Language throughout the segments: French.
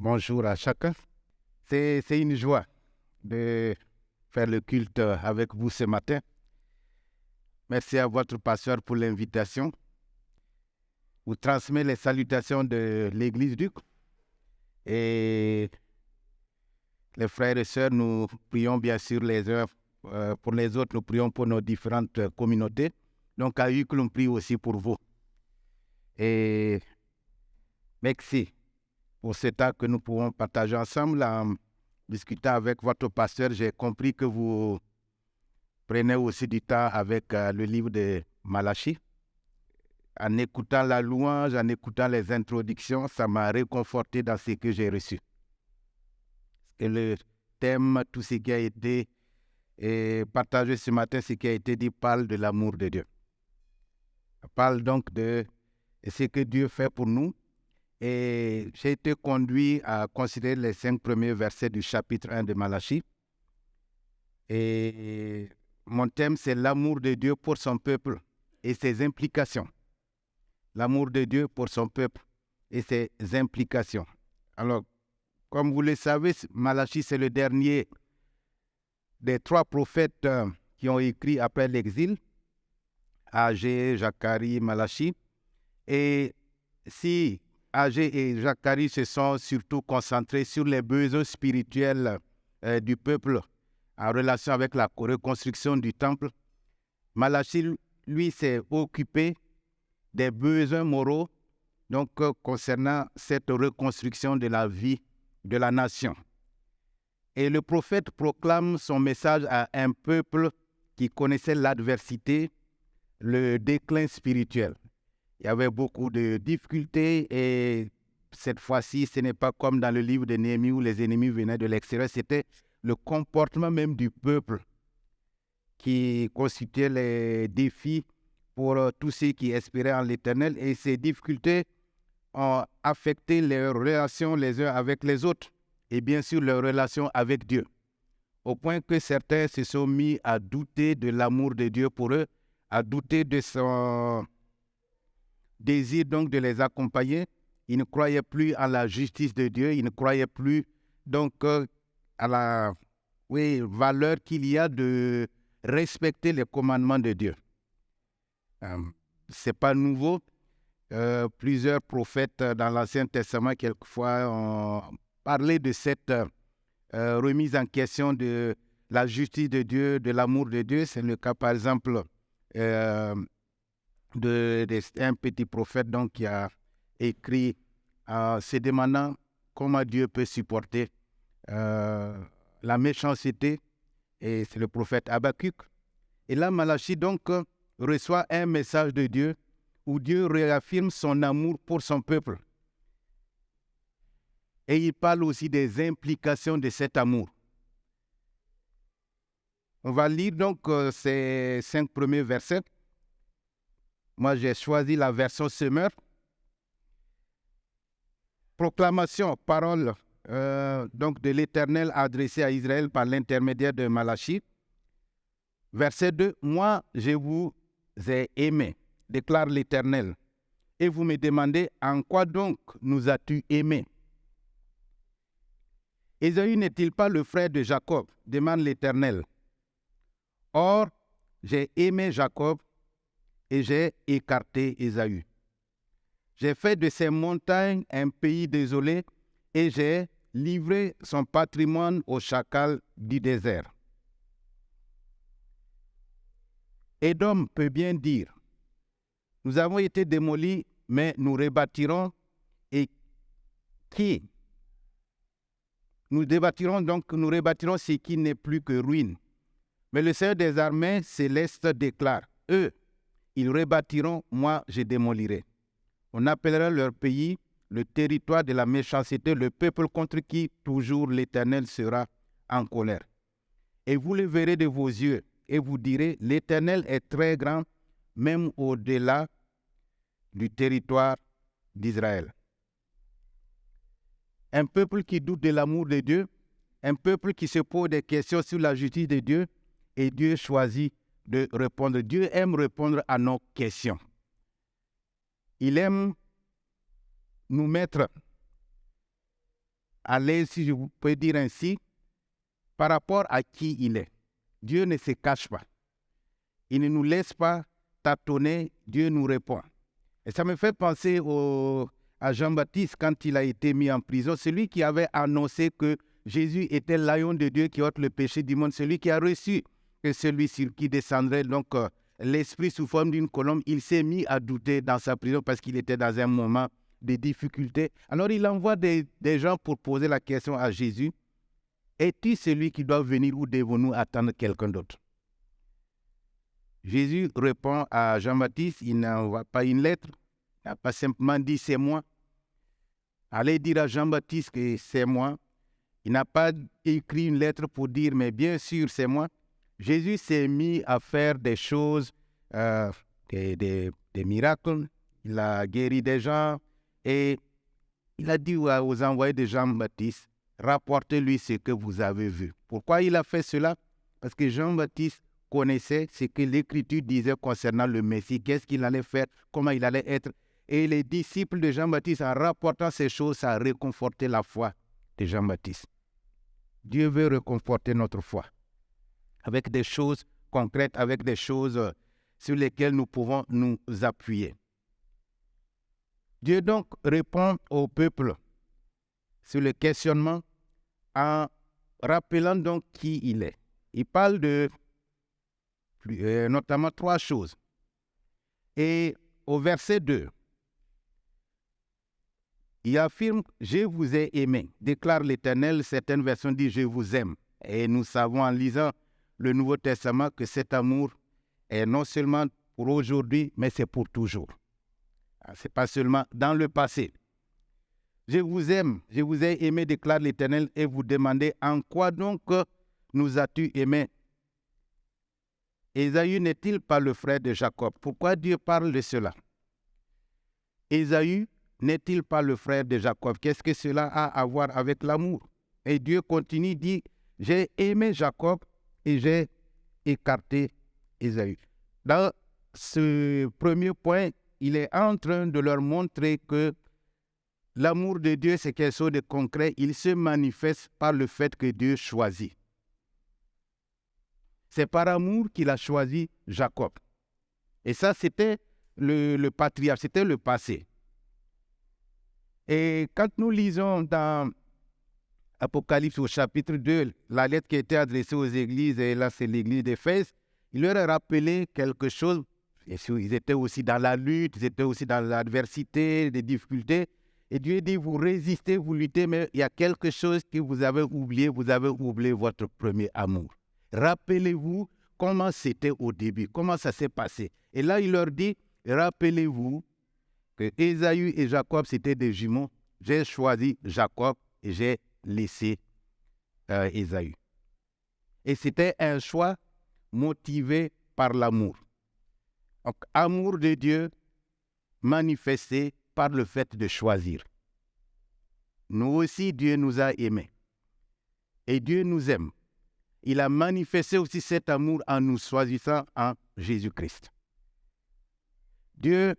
Bonjour à chacun. C'est une joie de faire le culte avec vous ce matin. Merci à votre pasteur pour l'invitation. Vous transmettez les salutations de l'Église Duc. Et les frères et sœurs, nous prions bien sûr les uns pour les autres. Nous prions pour nos différentes communautés. Donc à Uccle, on prie aussi pour vous. Et merci pour ce temps que nous pouvons partager ensemble. En discutant avec votre pasteur, j'ai compris que vous prenez aussi du temps avec le livre de Malachie. En écoutant la louange, en écoutant les introductions, ça m'a réconforté dans ce que j'ai reçu. Et le thème, tout ce qui a été partagé ce matin, ce qui a été dit, parle de l'amour de Dieu. Parle donc de ce que Dieu fait pour nous. Et j'ai été conduit à considérer les 5 premiers versets du chapitre 1 de Malachie. Et mon thème, c'est l'amour de Dieu pour son peuple et ses implications. L'amour de Dieu pour son peuple et ses implications. Alors, comme vous le savez, Malachie, c'est le dernier des 3 prophètes qui ont écrit après l'exil. Agé, Zacharie, Malachie. Et si Agé et Zacharie se sont surtout concentrés sur les besoins spirituels du peuple en relation avec la reconstruction du temple, Malachie, lui, s'est occupé des besoins moraux donc concernant cette reconstruction de la vie de la nation. Et le prophète proclame son message à un peuple qui connaissait l'adversité, le déclin spirituel. Il y avait beaucoup de difficultés et cette fois-ci, ce n'est pas comme dans le livre de Néhémie où les ennemis venaient de l'extérieur, c'était le comportement même du peuple qui constituait les défis pour tous ceux qui espéraient en l'Éternel. Et ces difficultés ont affecté leurs relations les uns avec les autres et bien sûr leurs relations avec Dieu. Au point que certains se sont mis à douter de l'amour de Dieu pour eux, à douter de son désir donc de les accompagner. Ils ne croyaient plus à la justice de Dieu, ils ne croyaient plus donc à la valeur qu'il y a de respecter les commandements de Dieu. Ce n'est pas nouveau. Plusieurs prophètes dans l'Ancien Testament, quelquefois, ont parlé de cette remise en question de la justice de Dieu, de l'amour de Dieu. C'est le cas, par exemple, d'un petit prophète donc, qui a écrit se demandant comment Dieu peut supporter la méchanceté. Et c'est le prophète Habakkuk. Et là, Malachie donc reçoit un message de Dieu où Dieu réaffirme son amour pour son peuple. Et il parle aussi des implications de cet amour. On va lire donc ces 5 premiers versets. Moi, j'ai choisi la version Semeur. Proclamation, parole donc de l'Éternel adressée à Israël par l'intermédiaire de Malachie. Verset 2. Moi, je vous ai aimé, déclare l'Éternel. Et vous me demandez, en quoi donc nous as-tu aimés? Ésaü n'est-il pas le frère de Jacob? Demande l'Éternel. Or, j'ai aimé Jacob et j'ai écarté Ésaü. J'ai fait de ces montagnes un pays désolé et j'ai livré son patrimoine aux chacals du désert. Édom peut bien dire, nous avons été démolis, mais nous rebâtirons. Et qui? Nous rebâtirons ce qui n'est plus que ruine. Mais le Seigneur des armées célestes déclare, eux, ils rebâtiront, moi je démolirai. On appellera leur pays le territoire de la méchanceté, le peuple contre qui toujours l'Éternel sera en colère. Et vous le verrez de vos yeux, et vous direz, l'Éternel est très grand, même au-delà du territoire d'Israël. Un peuple qui doute de l'amour de Dieu, un peuple qui se pose des questions sur la justice de Dieu, et Dieu choisit de répondre. Dieu aime répondre à nos questions. Il aime nous mettre à l'aise, si je peux dire ainsi, par rapport à qui il est. Dieu ne se cache pas. Il ne nous laisse pas tâtonner, Dieu nous répond. Et ça me fait penser à Jean-Baptiste quand il a été mis en prison, celui qui avait annoncé que Jésus était l'agneau de Dieu qui ôte le péché du monde, celui qui a reçu que celui sur qui descendrait donc l'esprit sous forme d'une colombe. Il s'est mis à douter dans sa prison parce qu'il était dans un moment de difficulté. Alors il envoie des gens pour poser la question à Jésus: es-tu celui qui doit venir ou devons-nous attendre quelqu'un d'autre? Jésus répond à Jean-Baptiste, il n'envoie pas une lettre, il n'a pas simplement dit c'est moi. Allez dire à Jean-Baptiste que c'est moi. Il n'a pas écrit une lettre pour dire mais bien sûr c'est moi. Jésus s'est mis à faire des choses, des miracles. Il a guéri des gens et il a dit aux envoyés de Jean-Baptiste: rapportez-lui ce que vous avez vu. Pourquoi il a fait cela? Parce que Jean-Baptiste connaissait ce que l'Écriture disait concernant le Messie, qu'est-ce qu'il allait faire, comment il allait être. Et les disciples de Jean-Baptiste, en rapportant ces choses, ça a réconforté la foi de Jean-Baptiste. Dieu veut réconforter notre foi avec des choses concrètes, avec des choses sur lesquelles nous pouvons nous appuyer. Dieu donc répond au peuple sur le questionnement en rappelant donc qui il est. Il parle de notamment 3 choses. Et au verset 2, il affirme « Je vous ai aimé », déclare l'Éternel. Certaines versions disent « Je vous aime ». Et nous savons en lisant le Nouveau Testament que cet amour est non seulement pour aujourd'hui, mais c'est pour toujours. Ce n'est pas seulement dans le passé. Je vous aime, je vous ai aimé, déclare l'Éternel, et vous demandez en quoi donc nous as-tu aimé? Ésaü n'est-il pas le frère de Jacob? Pourquoi Dieu parle de cela? Ésaü n'est-il pas le frère de Jacob? Qu'est-ce que cela a à voir avec l'amour? Et Dieu continue, dit, j'ai aimé Jacob et j'ai écarté Ésaü. Dans ce premier point, il est en train de leur montrer que l'amour de Dieu, c'est quelque chose de concret. Il se manifeste par le fait que Dieu choisit. C'est par amour qu'il a choisi Jacob. Et ça, c'était le patriarche, c'était le passé. Et quand nous lisons dans Apocalypse au chapitre 2, la lettre qui était adressée aux églises, et là c'est l'église d'Éphèse, il leur a rappelé quelque chose. Et ils étaient aussi dans la lutte, ils étaient aussi dans l'adversité, des difficultés. Et Dieu dit, vous résistez, vous luttez, mais il y a quelque chose que vous avez oublié votre premier amour. Rappelez-vous comment c'était au début, comment ça s'est passé. Et là, il leur dit, rappelez-vous que Ésaü et Jacob, c'était des jumeaux. J'ai choisi Jacob et j'ai laissé Ésaü. Et c'était un choix motivé par l'amour. Donc, amour de Dieu manifesté par le fait de choisir. Nous aussi, Dieu nous a aimés. Et Dieu nous aime. Il a manifesté aussi cet amour en nous choisissant en Jésus-Christ. Dieu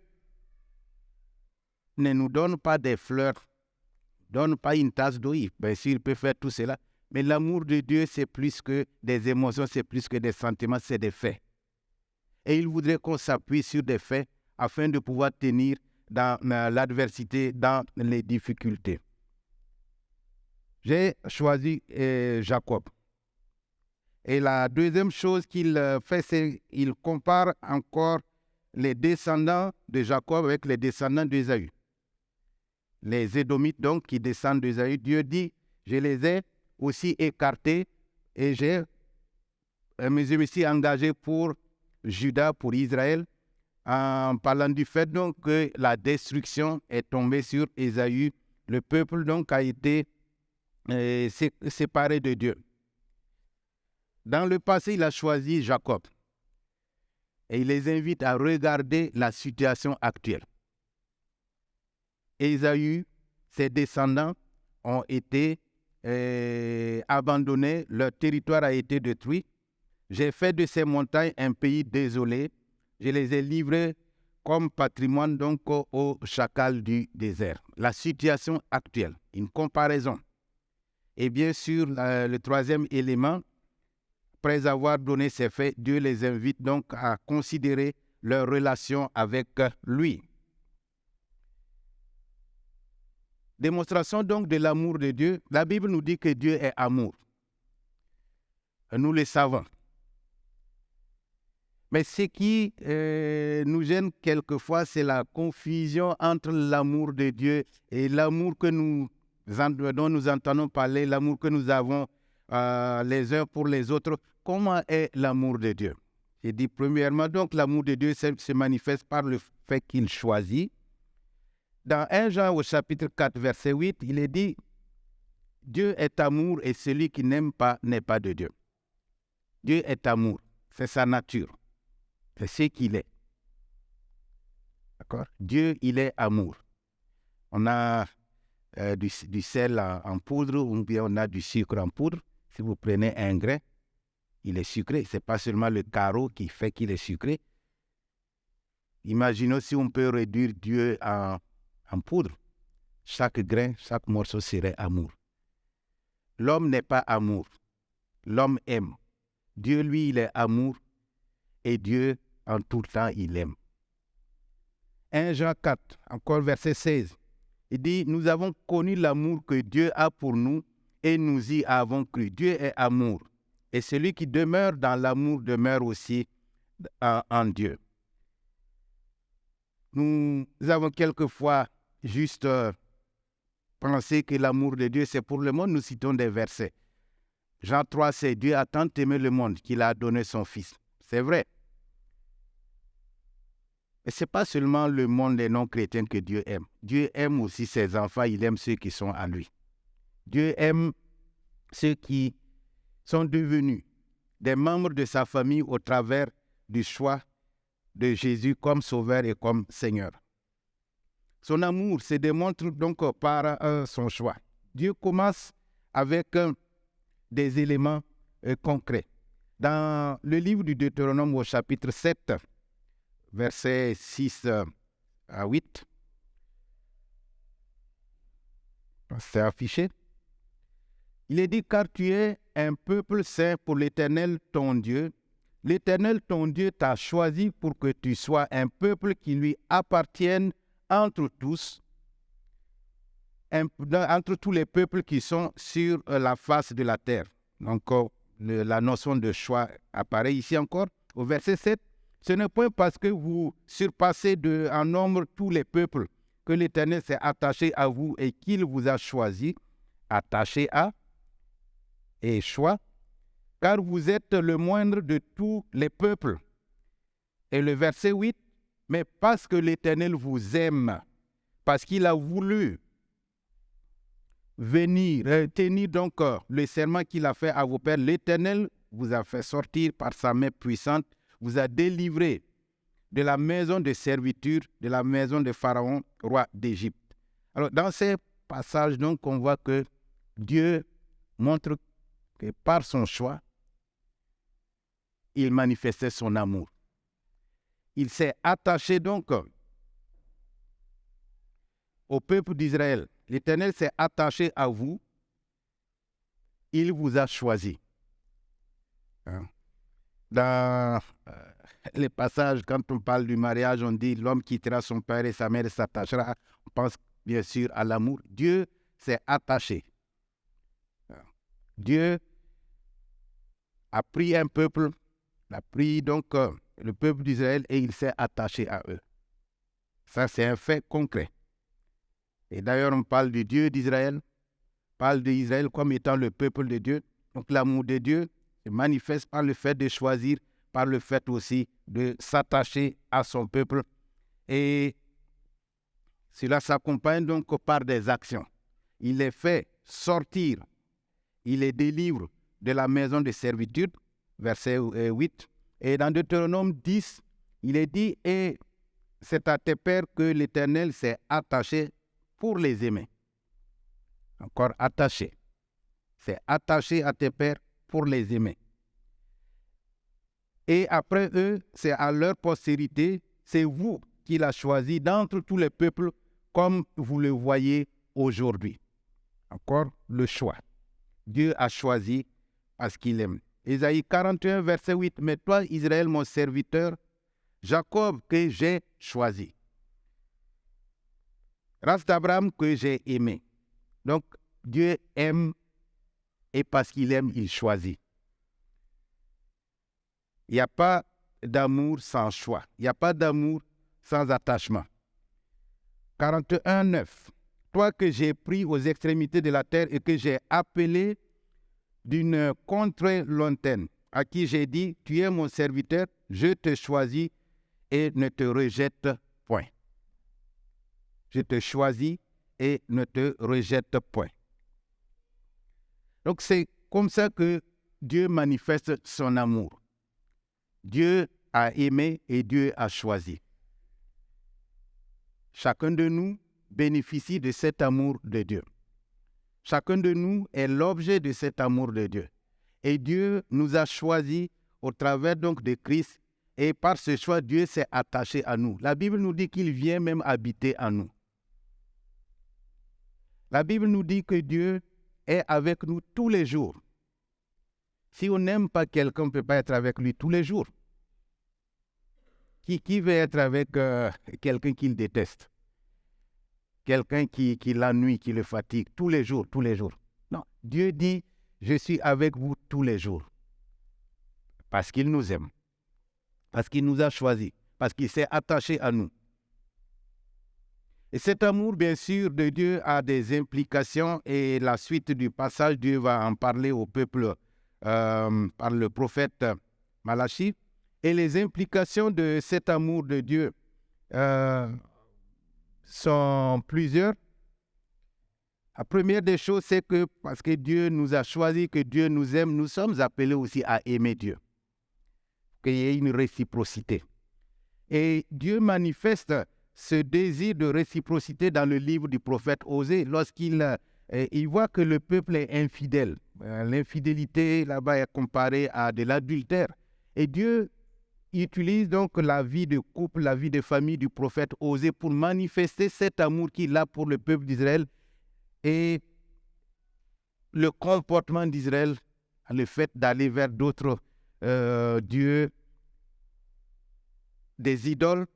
ne nous donne pas des fleurs, ne donne pas une tasse d'eau. Bien sûr, il peut faire tout cela. Mais l'amour de Dieu, c'est plus que des émotions, c'est plus que des sentiments, c'est des faits. Et il voudrait qu'on s'appuie sur des faits afin de pouvoir tenir dans l'adversité, dans les difficultés. J'ai choisi Jacob. Et la deuxième chose qu'il fait, c'est qu'il compare encore les descendants de Jacob avec les descendants d'Ésaü. Les Édomites, donc, qui descendent d'Ésaü, Dieu dit, je les ai aussi écartés et me suis engagé pour Juda, pour Israël, en parlant du fait donc que la destruction est tombée sur Ésaü. Le peuple donc a été séparé de Dieu. Dans le passé, il a choisi Jacob. Et il les invite à regarder la situation actuelle. Ésaü, ses descendants ont été abandonnés, leur territoire a été détruit. J'ai fait de ces montagnes un pays désolé. Je les ai livrés comme patrimoine donc aux chacals du désert. La situation actuelle, une comparaison. Et bien sûr, le troisième élément, après avoir donné ces faits, Dieu les invite donc à considérer leur relation avec lui. Démonstration donc de l'amour de Dieu. La Bible nous dit que Dieu est amour. Nous le savons. Mais ce qui nous gêne quelquefois, c'est la confusion entre l'amour de Dieu et l'amour dont nous entendons parler, l'amour que nous avons les uns pour les autres. Comment est l'amour de Dieu? J'ai dit premièrement, donc l'amour de Dieu se manifeste par le fait qu'il choisit. Dans 1 Jean au chapitre 4, verset 8, il est dit « Dieu est amour et celui qui n'aime pas n'est pas de Dieu. » Dieu est amour, c'est sa nature, c'est ce qu'il est. D'accord? Dieu, il est amour. On a du sel en poudre ou bien on a du sucre en poudre. Si vous prenez un grain, il est sucré. Ce n'est pas seulement le carreau qui fait qu'il est sucré. Imaginons si on peut réduire Dieu en poudre. Chaque grain, chaque morceau serait amour. L'homme n'est pas amour. L'homme aime. Dieu, lui, il est amour. Et Dieu, en tout temps, il aime. 1 Jean 4, encore verset 16. Il dit, nous avons connu l'amour que Dieu a pour nous et nous y avons cru. Dieu est amour. Et celui qui demeure dans l'amour demeure aussi en Dieu. Nous avons quelquefois juste pensé que l'amour de Dieu, c'est pour le monde. Nous citons des versets. Jean 3, c'est Dieu a tant aimé le monde qu'il a donné son Fils. C'est vrai. Mais ce n'est pas seulement le monde des non-chrétiens que Dieu aime. Dieu aime aussi ses enfants, il aime ceux qui sont à lui. Dieu aime ceux qui sont devenus des membres de sa famille au travers du choix de Jésus comme Sauveur et comme Seigneur. Son amour se démontre donc par son choix. Dieu commence avec des éléments concrets. Dans le livre du Deutéronome au chapitre 7, versets 6 à 8, c'est affiché. Il est dit, car tu es un peuple saint pour l'Éternel ton Dieu. L'Éternel ton Dieu t'a choisi pour que tu sois un peuple qui lui appartienne entre tous, entre tous les peuples qui sont sur la face de la terre. Donc, la notion de choix apparaît ici encore au verset 7. Ce n'est point parce que vous surpassez en nombre tous les peuples que l'Éternel s'est attaché à vous et qu'il vous a choisi, attaché à et choix, car vous êtes le moindre de tous les peuples. Et le verset 8, mais parce que l'Éternel vous aime, parce qu'il a voulu venir, tenir donc le serment qu'il a fait à vos pères, l'Éternel vous a fait sortir par sa main puissante, vous a délivré de la maison de servitude, de la maison de Pharaon, roi d'Égypte. Alors, dans ces passages, donc, on voit que Dieu montre que par son choix, il manifestait son amour. Il s'est attaché donc au peuple d'Israël. L'Éternel s'est attaché à vous. Il vous a choisi. Dans les passages, quand on parle du mariage, on dit l'homme quittera son père et sa mère et s'attachera. On pense bien sûr à l'amour. Dieu s'est attaché. Dieu a pris un peuple, a pris donc le peuple d'Israël et il s'est attaché à eux. Ça, c'est un fait concret. Et d'ailleurs, on parle du Dieu d'Israël, parle d'Israël comme étant le peuple de Dieu. Donc l'amour de Dieu se manifeste par le fait de choisir, par le fait aussi de s'attacher à son peuple. Et cela s'accompagne donc par des actions. Il les fait sortir, il les délivre de la maison de servitude, verset 8. Et dans Deutéronome 10, il est dit, et c'est à tes pères que l'Éternel s'est attaché pour les aimer. Encore attaché. C'est attaché à tes pères pour les aimer. Et après eux, c'est à leur postérité, c'est vous qui l'avez choisi d'entre tous les peuples, comme vous le voyez aujourd'hui. Encore le choix. Dieu a choisi parce qu'il aime. Ésaïe 41, verset 8. Mais toi, Israël, mon serviteur, Jacob que j'ai choisi. Race d'Abraham que j'ai aimé. Donc, Dieu aime et parce qu'il aime, il choisit. Il n'y a pas d'amour sans choix. Il n'y a pas d'amour sans attachement. 41, 9. Toi que j'ai pris aux extrémités de la terre et que j'ai appelé d'une contrée lointaine, à qui j'ai dit, tu es mon serviteur, je te choisis et ne te rejette point. Je te choisis et ne te rejette point. Donc c'est comme ça que Dieu manifeste son amour. Dieu a aimé et Dieu a choisi. Chacun de nous bénéficie de cet amour de Dieu. Chacun de nous est l'objet de cet amour de Dieu. Et Dieu nous a choisis au travers donc de Christ. Et par ce choix, Dieu s'est attaché à nous. La Bible nous dit qu'il vient même habiter en nous. La Bible nous dit que Dieu est avec nous tous les jours. Si on n'aime pas quelqu'un, on ne peut pas être avec lui tous les jours. Qui veut être avec quelqu'un qu'il déteste? Quelqu'un qui l'ennuie, qui le fatigue tous les jours, tous les jours. Non, Dieu dit, je suis avec vous tous les jours. Parce qu'il nous aime. Parce qu'il nous a choisis. Parce qu'il s'est attaché à nous. Et cet amour, bien sûr, de Dieu a des implications et la suite du passage, Dieu va en parler au peuple par le prophète Malachie. Et les implications de cet amour de Dieu sont plusieurs. La première des choses, c'est que parce que Dieu nous a choisis, que Dieu nous aime, nous sommes appelés aussi à aimer Dieu. Qu'il y ait une réciprocité. Et Dieu manifeste ce désir de réciprocité dans le livre du prophète Osée lorsqu'il il voit que le peuple est infidèle. L'infidélité là-bas est comparée à de l'adultère. Et Dieu utilise donc la vie de couple, la vie de famille du prophète Osée pour manifester cet amour qu'il a pour le peuple d'Israël et le comportement d'Israël, le fait d'aller vers d'autres dieux, des idoles,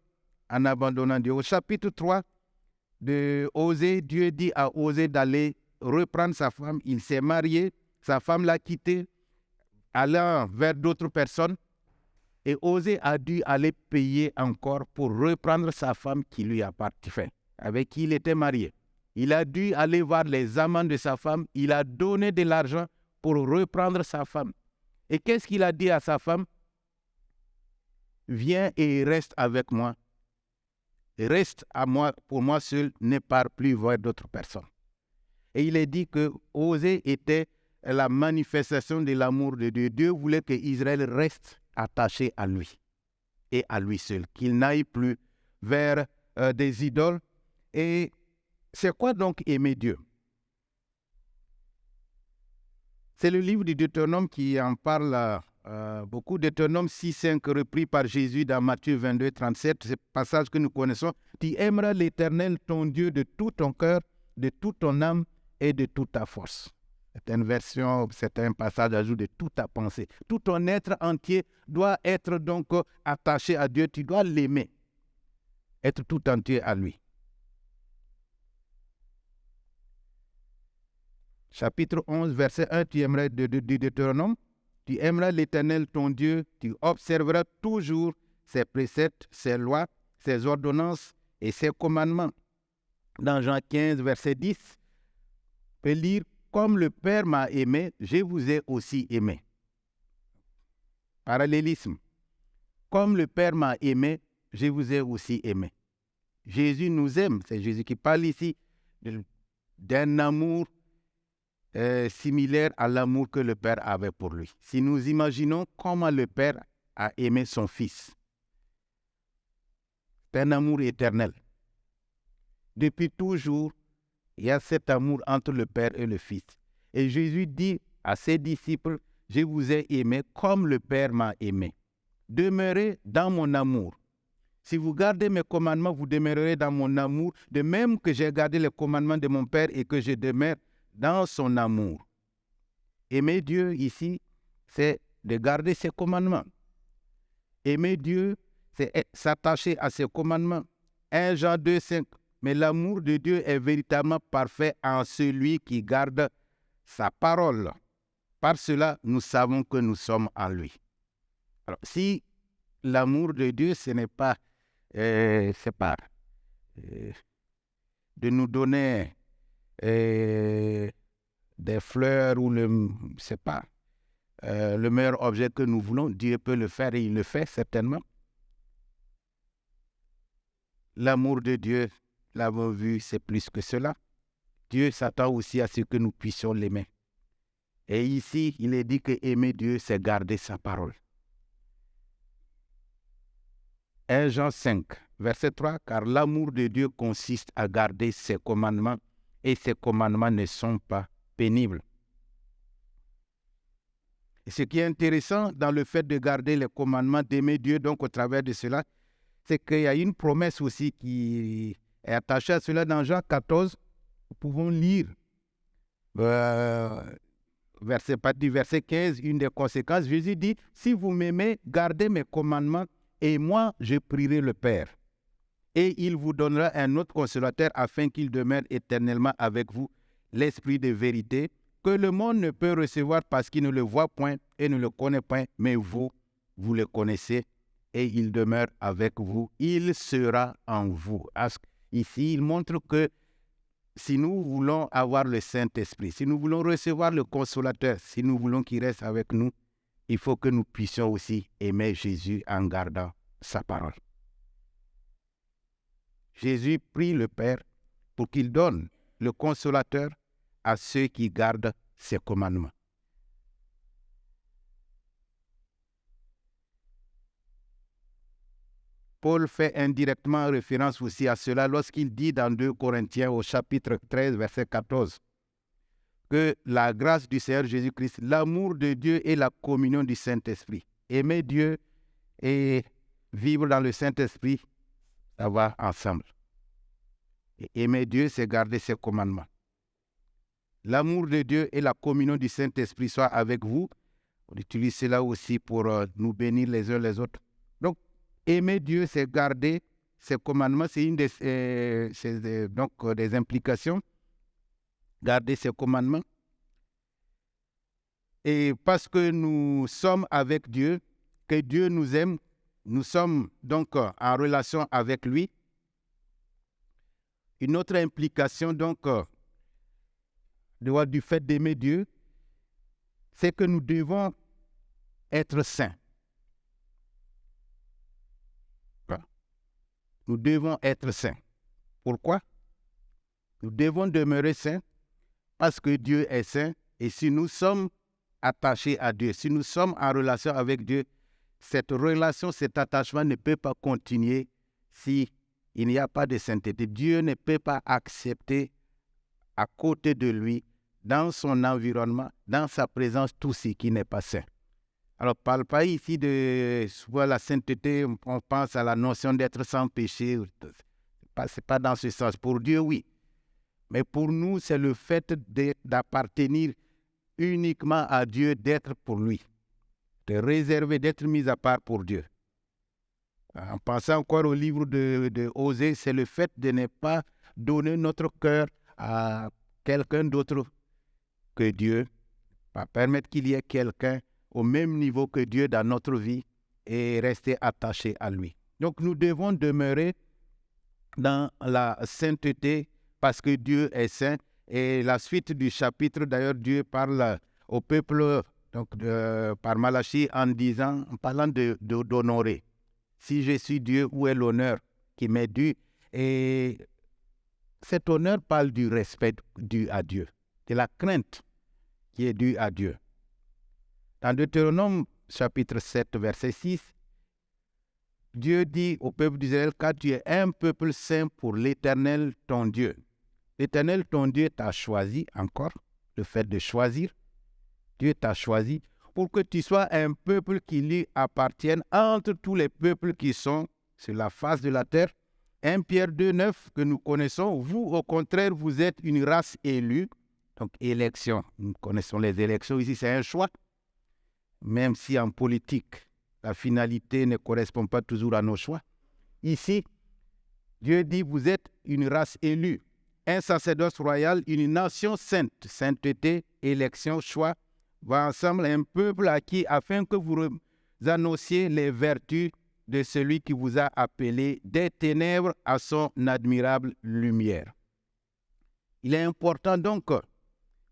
en abandonnant Dieu. Au chapitre 3 de Osée, Dieu dit à Osée d'aller reprendre sa femme. Il s'est marié, sa femme l'a quitté, allant vers d'autres personnes. Et Osée a dû aller payer encore pour reprendre sa femme qui lui appartient, avec qui il était marié. Il a dû aller voir les amants de sa femme. Il a donné de l'argent pour reprendre sa femme. Et qu'est-ce qu'il a dit à sa femme? Viens et reste avec moi. Reste à moi, pour moi seul, ne pars plus voir d'autres personnes. Et il est dit que Osée était la manifestation de l'amour de Dieu. Dieu voulait que Israël reste attaché à lui et à lui seul, qu'il n'aille plus vers des idoles. Et c'est quoi donc aimer Dieu? C'est le livre du Deutéronome qui en parle beaucoup. Deutéronome 6.5 repris par Jésus dans Matthieu 22, 37, c'est le passage que nous connaissons. Tu aimeras l'Éternel, ton Dieu, de tout ton cœur, de toute ton âme et de toute ta force. Certaines versions, certains passages ajoutent de toute ta pensée. Tout ton être entier doit être donc attaché à Dieu. Tu dois l'aimer, être tout entier à lui. Chapitre 11, verset 1, tu aimeras du Deutéronome. Tu aimeras l'Éternel, ton Dieu, tu observeras toujours ses préceptes, ses lois, ses ordonnances et ses commandements. Dans Jean 15, verset 10, on peut lire « Comme le Père m'a aimé, je vous ai aussi aimé. » Parallélisme. Comme le Père m'a aimé, je vous ai aussi aimé. Jésus nous aime, c'est Jésus qui parle ici d'un amour similaire à l'amour que le Père avait pour lui. Si nous imaginons comment le Père a aimé son Fils, c'est un amour éternel. Depuis toujours, il y a cet amour entre le Père et le Fils. Et Jésus dit à ses disciples, je vous ai aimé comme le Père m'a aimé. Demeurez dans mon amour. Si vous gardez mes commandements, vous demeurerez dans mon amour, de même que j'ai gardé les commandements de mon Père et que je demeure dans son amour. Aimer Dieu ici, c'est de garder ses commandements. Aimer Dieu, c'est s'attacher à ses commandements. 1 Jean 2, 5. Mais l'amour de Dieu est véritablement parfait en celui qui garde sa parole. Par cela, nous savons que nous sommes en lui. Alors, si l'amour de Dieu, ce n'est pas, de nous donner des fleurs ou le meilleur objet que nous voulons, Dieu peut le faire et il le fait certainement. L'amour de Dieu, l'avons vu, c'est plus que cela. Dieu s'attend aussi à ce que nous puissions l'aimer. Et ici, il est dit que aimer Dieu, c'est garder sa parole. 1 Jean 5, verset 3, car l'amour de Dieu consiste à garder ses commandements et ses commandements ne sont pas pénibles. Et ce qui est intéressant dans le fait de garder les commandements, d'aimer Dieu, donc au travers de cela, c'est qu'il y a une promesse aussi qui est attachée à cela dans Jean 14. Nous pouvons lire verset 15, une des conséquences. Jésus dit, si vous m'aimez, gardez mes commandements et moi, je prierai le Père. Et il vous donnera un autre consolateur afin qu'il demeure éternellement avec vous, l'Esprit de vérité, que le monde ne peut recevoir parce qu'il ne le voit point et ne le connaît point, mais vous le connaissez et il demeure avec vous. Il sera en vous. Ici, il montre que si nous voulons avoir le Saint-Esprit, si nous voulons recevoir le consolateur, si nous voulons qu'il reste avec nous, il faut que nous puissions aussi aimer Jésus en gardant sa parole. Jésus prie le Père pour qu'il donne le consolateur à ceux qui gardent ses commandements. Paul fait indirectement référence aussi à cela lorsqu'il dit dans 2 Corinthiens au chapitre 13, verset 14, que la grâce du Seigneur Jésus-Christ, l'amour de Dieu et la communion du Saint-Esprit. Aimer Dieu et vivre dans le Saint-Esprit, ça va ensemble. Et aimer Dieu, c'est garder ses commandements. L'amour de Dieu et la communion du Saint-Esprit soient avec vous. On utilise cela aussi pour nous bénir les uns les autres. Donc, aimer Dieu, c'est garder ses commandements. C'est une des implications. Garder ses commandements. Et parce que nous sommes avec Dieu, que Dieu nous aime, nous sommes donc en relation avec lui. Une autre implication donc du fait d'aimer Dieu, c'est que nous devons être saints. Nous devons être saints. Pourquoi? Nous devons demeurer saints parce que Dieu est saint et si nous sommes attachés à Dieu, si nous sommes en relation avec Dieu, cette relation, cet attachement ne peut pas continuer si il n'y a pas de sainteté. Dieu ne peut pas accepter à côté de lui, dans son environnement, dans sa présence, tout ce qui n'est pas saint. Alors, on ne parle pas ici de souvent la sainteté, on pense à la notion d'être sans péché. Ce n'est pas dans ce sens. Pour Dieu, oui. Mais pour nous, c'est le fait d'appartenir uniquement à Dieu, d'être pour lui, de réserver, d'être mis à part pour Dieu. En pensant encore au livre de Osée, c'est le fait de ne pas donner notre cœur à quelqu'un d'autre que Dieu, pas permettre qu'il y ait quelqu'un au même niveau que Dieu dans notre vie et rester attaché à lui. Donc nous devons demeurer dans la sainteté parce que Dieu est saint. Et la suite du chapitre, d'ailleurs, Dieu parle au peuple donc par Malachie en parlant d'honorer. Si je suis Dieu, où est l'honneur qui m'est dû? Et cet honneur parle du respect dû à Dieu, de la crainte qui est due à Dieu. Dans Deutéronome chapitre 7, verset 6, Dieu dit au peuple d'Israël, car tu es un peuple saint pour l'Éternel ton Dieu. L'Éternel ton Dieu t'a choisi, encore, le fait de choisir. Dieu t'a choisi pour que tu sois un peuple qui lui appartienne entre tous les peuples qui sont sur la face de la terre. 1 Pierre 2, 9 que nous connaissons, vous au contraire, vous êtes une race élue, Donc, élection, nous connaissons les élections. Ici, c'est un choix. Même si en politique, la finalité ne correspond pas toujours à nos choix. Ici, Dieu dit, vous êtes une race élue, un sacerdoce royal, une nation sainte. Sainteté, élection, choix, va ensemble un peuple acquis afin que vous annonciez les vertus de celui qui vous a appelé des ténèbres à son admirable lumière. Il est important donc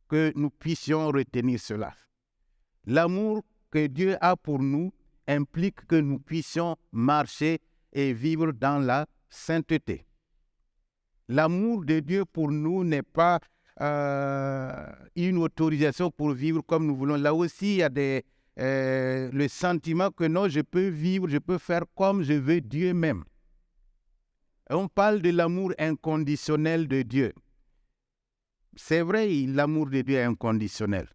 que nous puissions retenir cela. L'amour que Dieu a pour nous implique que nous puissions marcher et vivre dans la sainteté. L'amour de Dieu pour nous n'est pas une autorisation pour vivre comme nous voulons. Là aussi, il y a le sentiment que non, je peux vivre, je peux faire comme je veux Dieu même. On parle de l'amour inconditionnel de Dieu. C'est vrai, l'amour de Dieu est inconditionnel.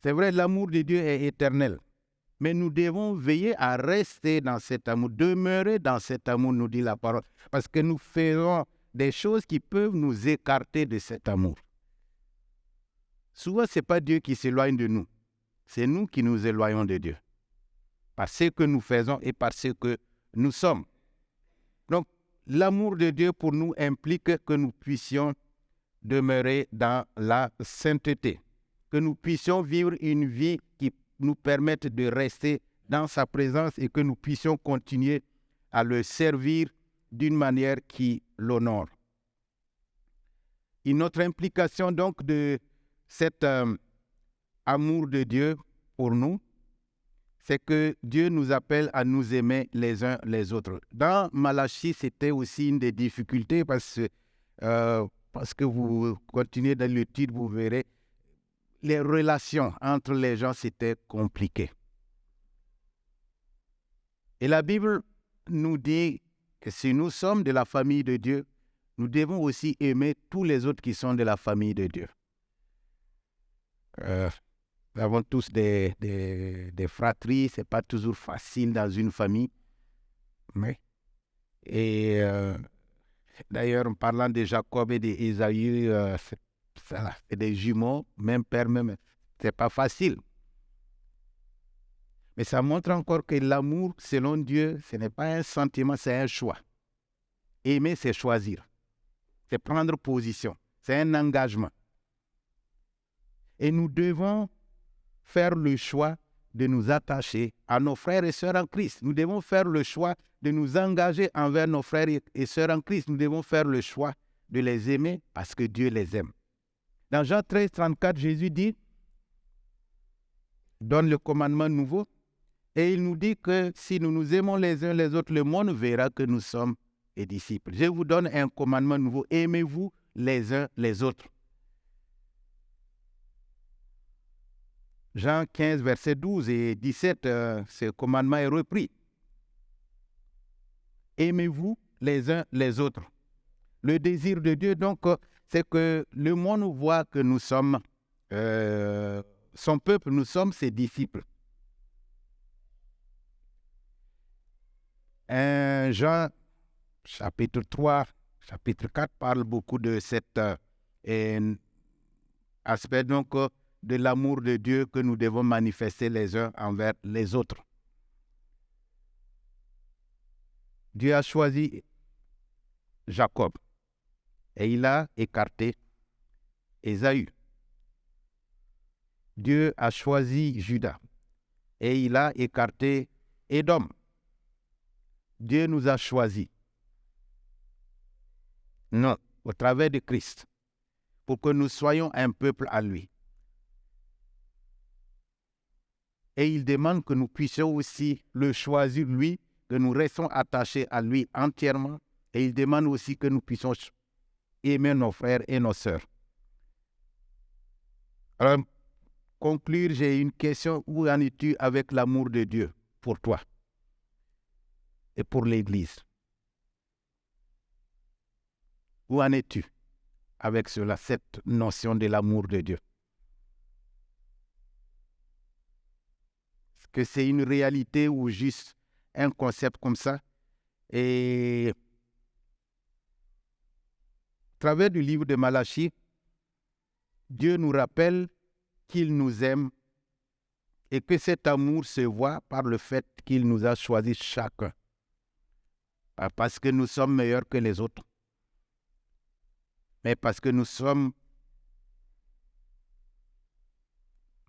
C'est vrai, l'amour de Dieu est éternel. Mais nous devons veiller à rester dans cet amour, demeurer dans cet amour, nous dit la parole. Parce que nous faisons des choses qui peuvent nous écarter de cet amour. Souvent, ce n'est pas Dieu qui s'éloigne de nous. C'est nous qui nous éloignons de Dieu. Par ce que nous faisons et par ce que nous sommes. Donc, l'amour de Dieu pour nous implique que nous puissions demeurer dans la sainteté. Que nous puissions vivre une vie qui nous permette de rester dans sa présence et que nous puissions continuer à le servir d'une manière qui l'honore. Une autre implication donc de cet amour de Dieu pour nous, c'est que Dieu nous appelle à nous aimer les uns les autres. Dans Malachie, c'était aussi une des difficultés parce que vous continuez dans le titre, vous verrez, les relations entre les gens, c'était compliqué. Et la Bible nous dit que si nous sommes de la famille de Dieu, nous devons aussi aimer tous les autres qui sont de la famille de Dieu. Nous avons tous des fratries, ce n'est pas toujours facile dans une famille. D'ailleurs, en parlant de Jacob et d'Ésaü, c'est des jumeaux, même père, même. Ce n'est pas facile. Mais ça montre encore que l'amour, selon Dieu, ce n'est pas un sentiment, c'est un choix. Aimer, c'est choisir. C'est prendre position. C'est un engagement. Et nous devons faire le choix de nous attacher à nos frères et sœurs en Christ. Nous devons faire le choix de nous engager envers nos frères et sœurs en Christ. Nous devons faire le choix de les aimer parce que Dieu les aime. Dans Jean 13, 34, Jésus dit, donne le commandement nouveau, et il nous dit que si nous nous aimons les uns les autres, le monde verra que nous sommes des disciples. Je vous donne un commandement nouveau, aimez-vous les uns les autres. Jean 15, versets 12 et 17, ce commandement est repris. Aimez-vous les uns les autres. Le désir de Dieu, donc, c'est que le monde voit que nous sommes son peuple, nous sommes ses disciples. Jean, chapitre 3, chapitre 4, parle beaucoup de cet aspect donc de l'amour de Dieu que nous devons manifester les uns envers les autres. Dieu a choisi Jacob et il a écarté Ésaü. Dieu a choisi Judas et il a écarté Édom. Dieu nous a choisis. Non, au travers de Christ, pour que nous soyons un peuple à lui. Et il demande que nous puissions aussi le choisir lui, que nous restons attachés à lui entièrement. Et il demande aussi que nous puissions aimer nos frères et nos sœurs. Alors, conclure, j'ai une question. Où en es-tu avec l'amour de Dieu pour toi et pour l'Église? Où en es-tu avec cela, cette notion de l'amour de Dieu? Est-ce que c'est une réalité ou juste un concept comme ça? Et à travers du livre de Malachie, Dieu nous rappelle qu'il nous aime et que cet amour se voit par le fait qu'il nous a choisis chacun. Pas parce que nous sommes meilleurs que les autres, mais parce que nous sommes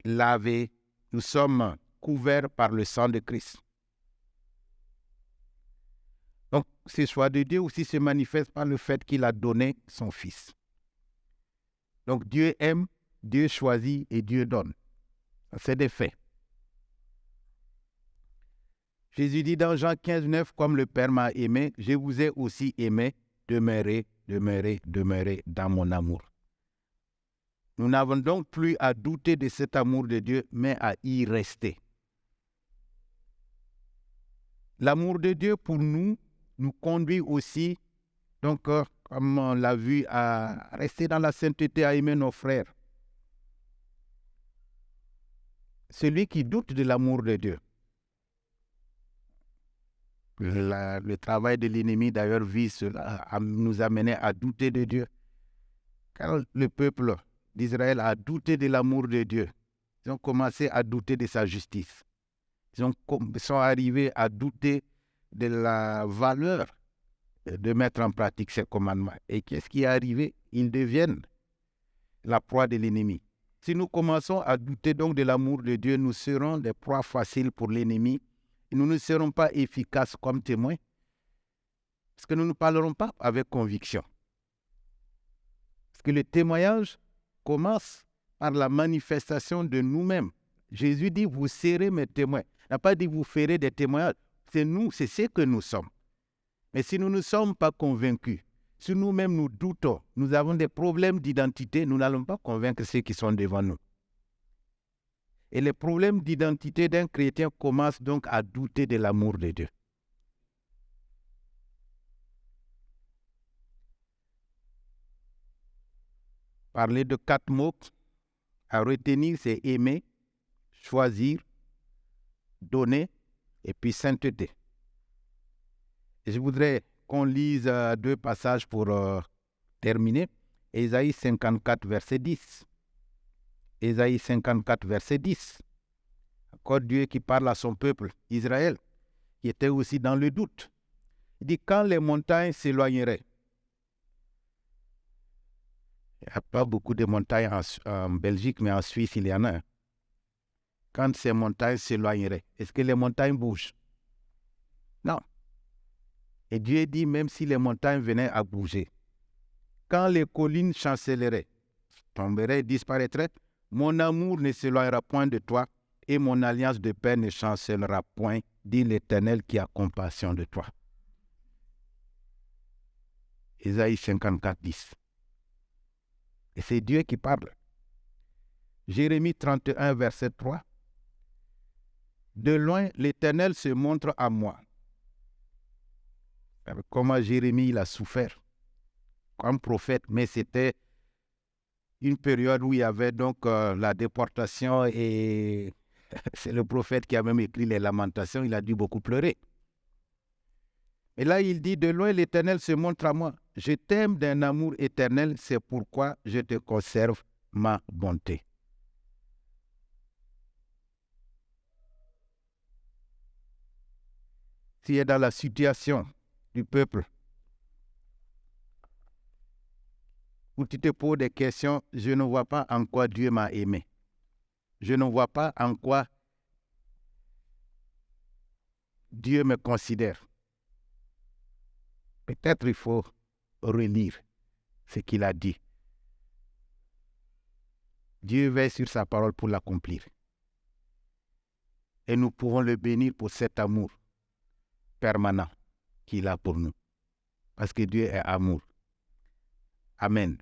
lavés, nous sommes couverts par le sang de Christ. Donc, ce choix de Dieu aussi se manifeste par le fait qu'il a donné son Fils. Donc, Dieu aime, Dieu choisit et Dieu donne. C'est des faits. Jésus dit dans Jean 15, 9, « Comme le Père m'a aimé, je vous ai aussi aimé, demeurez, demeurez, demeurez dans mon amour. » Nous n'avons donc plus à douter de cet amour de Dieu, mais à y rester. L'amour de Dieu pour nous conduit aussi, donc, comme on l'a vu, à rester dans la sainteté, à aimer nos frères. Celui qui doute de l'amour de Dieu. Le travail de l'ennemi, d'ailleurs, vise à nous amener à douter de Dieu. Quand le peuple d'Israël a douté de l'amour de Dieu, ils ont commencé à douter de sa justice. Ils sont arrivés à douter de la valeur de mettre en pratique ces commandements. Et qu'est-ce qui est arrivé? Ils deviennent la proie de l'ennemi. Si nous commençons à douter donc de l'amour de Dieu, nous serons des proies faciles pour l'ennemi. Nous ne serons pas efficaces comme témoins parce que nous ne parlerons pas avec conviction. Parce que le témoignage commence par la manifestation de nous-mêmes. Jésus dit, vous serez mes témoins. Il n'a pas dit, vous ferez des témoignages. C'est nous, c'est ce que nous sommes. Mais si nous ne sommes pas convaincus, si nous-mêmes nous doutons, nous avons des problèmes d'identité, nous n'allons pas convaincre ceux qui sont devant nous. Et les problèmes d'identité d'un chrétien commencent donc à douter de l'amour de Dieu. Parler de 4 mots à retenir, c'est aimer, choisir, donner et puis sainteté. Et je voudrais qu'on lise 2 passages pour terminer. Ésaïe 54, verset 10. Ésaïe 54, verset 10. Encore Dieu qui parle à son peuple, Israël, qui était aussi dans le doute. Il dit, quand les montagnes s'éloigneraient, il n'y a pas beaucoup de montagnes en Belgique, mais en Suisse, il y en a. Quand ces montagnes s'éloigneraient, est-ce que les montagnes bougent? Non. Et Dieu dit, même si les montagnes venaient à bouger, quand les collines chancelleraient, tomberaient, disparaîtraient, mon amour ne s'éloignera point de toi et mon alliance de paix ne chancellera point, dit l'Éternel qui a compassion de toi. Ésaïe 54, 10. Et c'est Dieu qui parle. Jérémie 31, verset 3. De loin, l'Éternel se montre à moi. Comment Jérémie il a souffert comme prophète, mais c'était une période où il y avait donc la déportation et c'est le prophète qui a même écrit les Lamentations, il a dû beaucoup pleurer. Et là, il dit, de loin, l'Éternel se montre à moi. Je t'aime d'un amour éternel, c'est pourquoi je te conserve ma bonté. Tu es dans la situation du peuple où tu te poses des questions, je ne vois pas en quoi Dieu m'a aimé. Je ne vois pas en quoi Dieu me considère. Peut-être il faut relire ce qu'il a dit. Dieu veille sur sa parole pour l'accomplir. Et nous pouvons le bénir pour cet amour permanent qu'il a pour nous. Parce que Dieu est amour. Amen.